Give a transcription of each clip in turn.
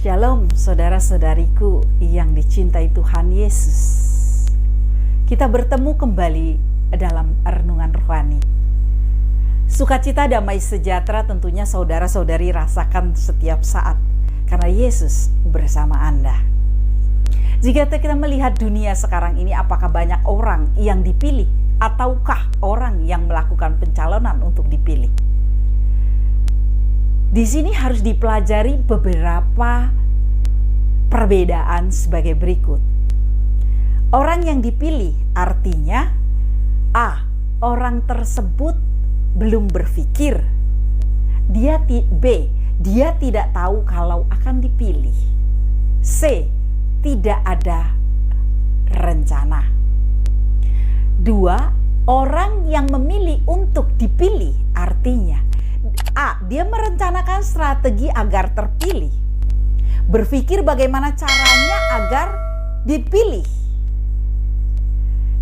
Shalom saudara-saudariku yang dicintai Tuhan Yesus. Kita bertemu kembali dalam renungan rohani. Sukacita, damai sejahtera tentunya saudara-saudari rasakan setiap saat karena Yesus bersama Anda. Jika kita melihat dunia sekarang ini, apakah banyak orang yang dipilih ataukah orang yang melakukan pencalonan untuk dipilih? Di sini harus dipelajari beberapa perbedaan sebagai berikut. Orang yang dipilih artinya A. Orang tersebut belum berpikir. B. Dia tidak tahu kalau akan dipilih. C. Tidak ada rencana. 2. Orang yang memilih untuk dipilih artinya A. Dia merencanakan strategi agar terpilih. Berpikir bagaimana caranya agar dipilih.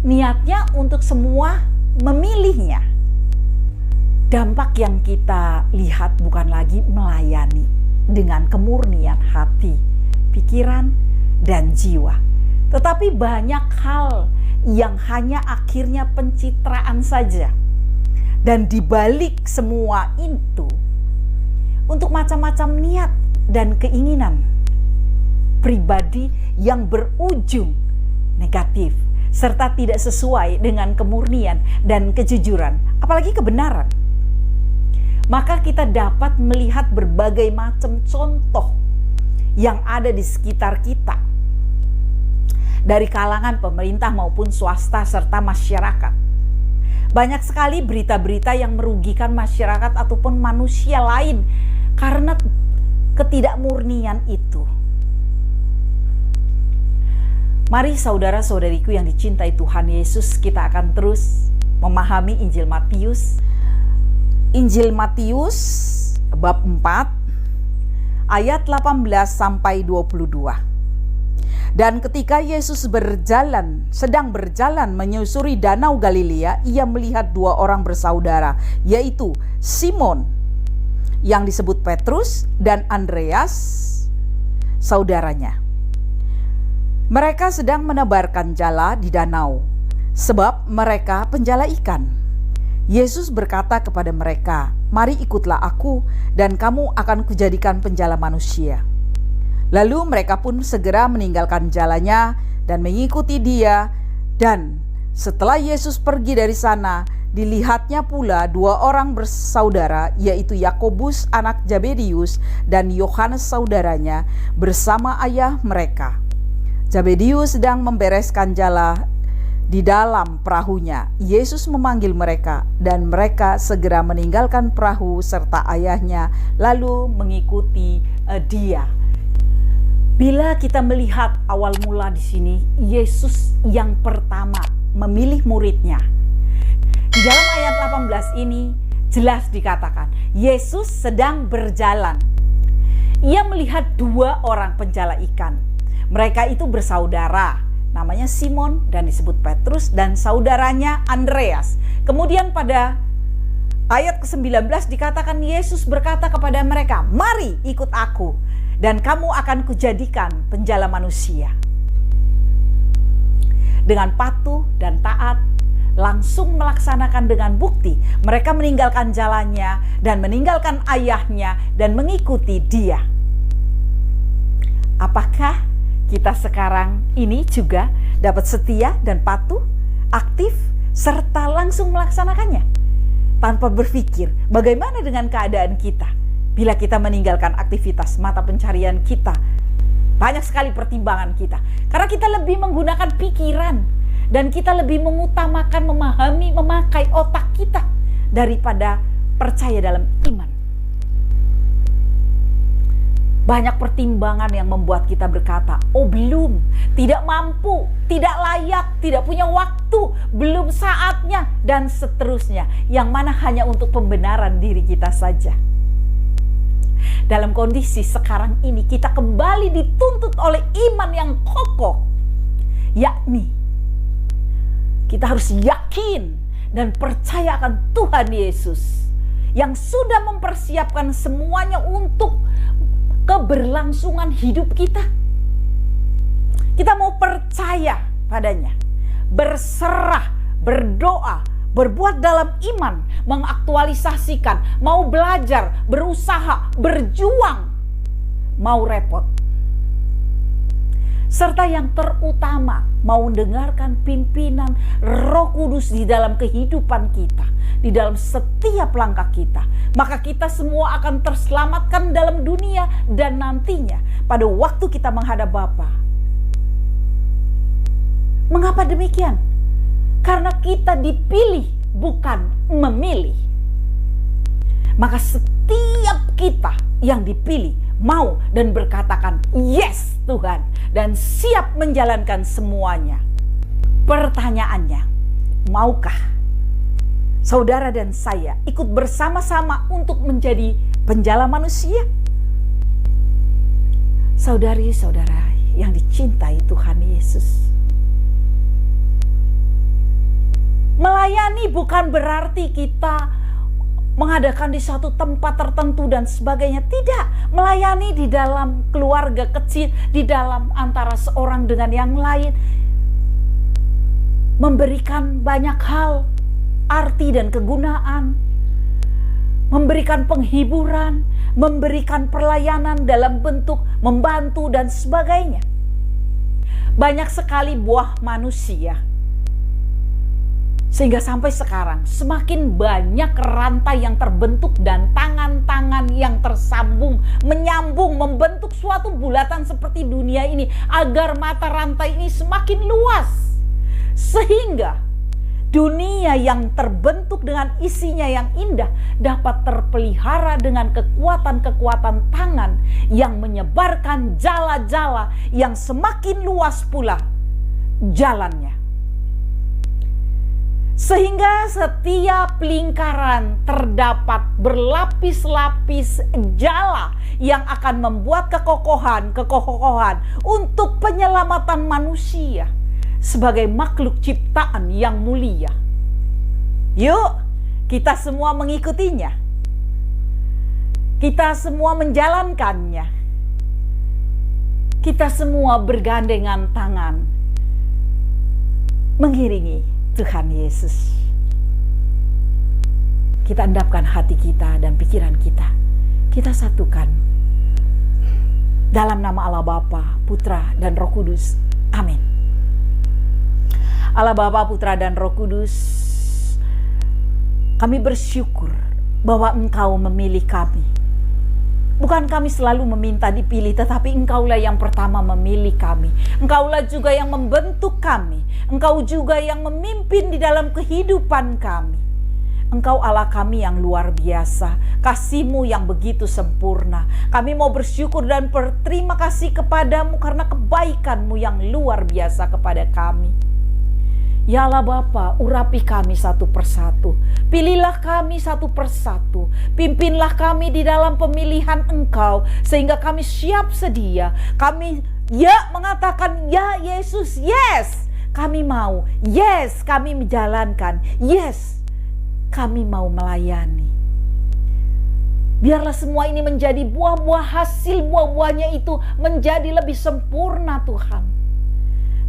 Niatnya untuk semua memilihnya. Dampak yang kita lihat bukan lagi melayani dengan kemurnian hati, pikiran, dan jiwa. Tetapi banyak hal yang hanya akhirnya pencitraan saja. Dan dibalik semua itu, untuk macam-macam niat dan keinginan pribadi yang berujung negatif, serta tidak sesuai dengan kemurnian dan kejujuran, apalagi kebenaran. Maka kita dapat melihat berbagai macam contoh yang ada di sekitar kita, dari kalangan pemerintah maupun swasta serta masyarakat. Banyak sekali berita-berita yang merugikan masyarakat ataupun manusia lain karena ketidakmurnian itu. Mari saudara-saudariku yang dicintai Tuhan Yesus, kita akan terus memahami Injil Matius. Injil Matius bab 4 ayat 18 sampai 22. Dan ketika Yesus sedang berjalan menyusuri danau Galilea, ia melihat dua orang bersaudara, yaitu Simon yang disebut Petrus dan Andreas saudaranya. Mereka sedang menebarkan jala di danau, sebab mereka penjala ikan. Yesus berkata kepada mereka, "Mari ikutlah aku, dan kamu akan kujadikan penjala manusia." Lalu mereka pun segera meninggalkan jalannya dan mengikuti dia. Dan setelah Yesus pergi dari sana, dilihatnya pula dua orang bersaudara, yaitu Yakobus anak Zabedius dan Yohanes saudaranya bersama ayah mereka. Zabedius sedang membereskan jala di dalam perahunya. Yesus memanggil mereka dan mereka segera meninggalkan perahu serta ayahnya lalu mengikuti dia. Bila kita melihat awal mula di sini, Yesus yang pertama memilih muridnya. Di dalam ayat 18 ini jelas dikatakan, Yesus sedang berjalan. Ia melihat dua orang penjala ikan. Mereka itu bersaudara, namanya Simon dan disebut Petrus, dan saudaranya Andreas. Kemudian pada ayat ke-19 dikatakan Yesus berkata kepada mereka, "Mari ikut aku, dan kamu akan kujadikan penjala manusia." Dengan patuh dan taat, langsung melaksanakan dengan bukti, mereka meninggalkan jalannya dan meninggalkan ayahnya dan mengikuti dia. Apakah kita sekarang ini juga dapat setia dan patuh, aktif, serta langsung melaksanakannya? Tanpa berpikir, bagaimana dengan keadaan kita? Bila kita meninggalkan aktivitas mata pencarian kita, banyak sekali pertimbangan kita. Karena kita lebih menggunakan pikiran dan kita lebih mengutamakan memahami, memakai otak kita daripada percaya dalam iman. Banyak pertimbangan yang membuat kita berkata, "Oh belum, tidak mampu, tidak layak, tidak punya waktu, belum saatnya," dan seterusnya. Yang mana hanya untuk pembenaran diri kita saja. Dalam kondisi sekarang ini kita kembali dituntut oleh iman yang kokoh, yakni kita harus yakin dan percaya akan Tuhan Yesus yang sudah mempersiapkan semuanya untuk keberlangsungan hidup kita. Kita mau percaya padanya, berserah, berdoa, berbuat dalam iman, mengaktualisasikan, mau belajar, berusaha, berjuang, mau repot. Serta yang terutama, mau dengarkan pimpinan Roh Kudus di dalam kehidupan kita, di dalam setiap langkah kita. Maka kita semua akan terselamatkan dalam dunia dan nantinya pada waktu kita menghadap Bapa. Mengapa demikian? Karena kita dipilih, bukan memilih. Maka setiap kita yang dipilih mau dan berkatakan yes Tuhan, dan siap menjalankan semuanya. Pertanyaannya, maukah saudara dan saya ikut bersama-sama untuk menjadi penjala manusia? Saudari-saudara yang dicintai Tuhan Yesus, melayani bukan berarti kita mengadakan di suatu tempat tertentu dan sebagainya. Tidak, melayani di dalam keluarga kecil, di dalam antara seorang dengan yang lain, memberikan banyak hal, arti dan kegunaan, memberikan penghiburan, memberikan pelayanan dalam bentuk membantu dan sebagainya. Banyak sekali buah manusia. Sehingga sampai sekarang semakin banyak rantai yang terbentuk dan tangan-tangan yang tersambung, menyambung, membentuk suatu bulatan seperti dunia ini, agar mata rantai ini semakin luas. Sehingga dunia yang terbentuk dengan isinya yang indah dapat terpelihara dengan kekuatan-kekuatan tangan yang menyebarkan jala-jala yang semakin luas pula jalannya. Sehingga setiap lingkaran terdapat berlapis-lapis jala yang akan membuat kekokohan untuk penyelamatan manusia sebagai makhluk ciptaan yang mulia. Yuk, kita semua mengikutinya. Kita semua menjalankannya. Kita semua bergandengan tangan mengiringi Tuhan Yesus. Kita endapkan hati kita dan pikiran kita. Kita satukan dalam nama Allah Bapa, Putra, dan Roh Kudus. Amin. Allah Bapa, Putra, dan Roh Kudus, kami bersyukur bahwa Engkau memilih kami. Bukan kami selalu meminta dipilih, tetapi Engkaulah yang pertama memilih kami. Engkaulah juga yang membentuk kami. Engkau juga yang memimpin di dalam kehidupan kami. Engkau Allah kami yang luar biasa. Kasih-Mu yang begitu sempurna. Kami mau bersyukur dan berterima kasih kepadamu karena kebaikan-Mu yang luar biasa kepada kami. Ya Allah Bapa, urapi kami satu persatu. Pilihlah kami satu persatu. Pimpinlah kami di dalam pemilihan Engkau, sehingga kami siap sedia. Kami mengatakan, ya Yesus, yes. Kami mau, yes, kami menjalankan, yes, kami mau melayani. Biarlah semua ini menjadi buah-buah, hasil buah-buahnya itu menjadi lebih sempurna Tuhan.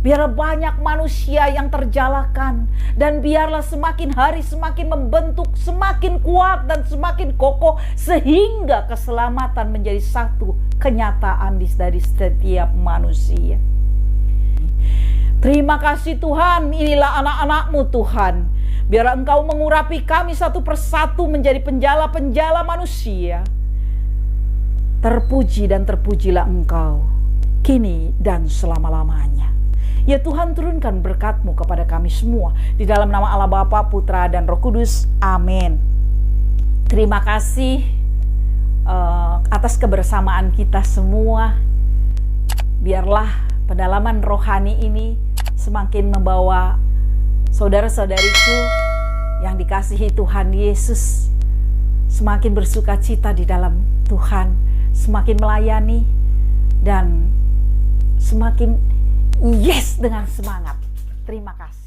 Biarlah banyak manusia yang terjalakan, dan biarlah semakin hari semakin membentuk, semakin kuat dan semakin kokoh, sehingga keselamatan menjadi satu kenyataan dari setiap manusia. Terima kasih Tuhan, inilah anak-anak-Mu Tuhan. Biar Engkau mengurapi kami satu persatu menjadi penjala-penjala manusia. Terpuji dan terpujilah Engkau, kini dan selama-lamanya. Ya Tuhan, turunkan berkat-Mu kepada kami semua. Di dalam nama Allah Bapa, Putra, dan Roh Kudus. Amin. Terima kasih atas kebersamaan kita semua. Biarlah pendalaman rohani ini semakin membawa saudara-saudariku yang dikasihi Tuhan Yesus semakin bersuka cita di dalam Tuhan, semakin melayani, dan semakin yes dengan semangat. Terima kasih.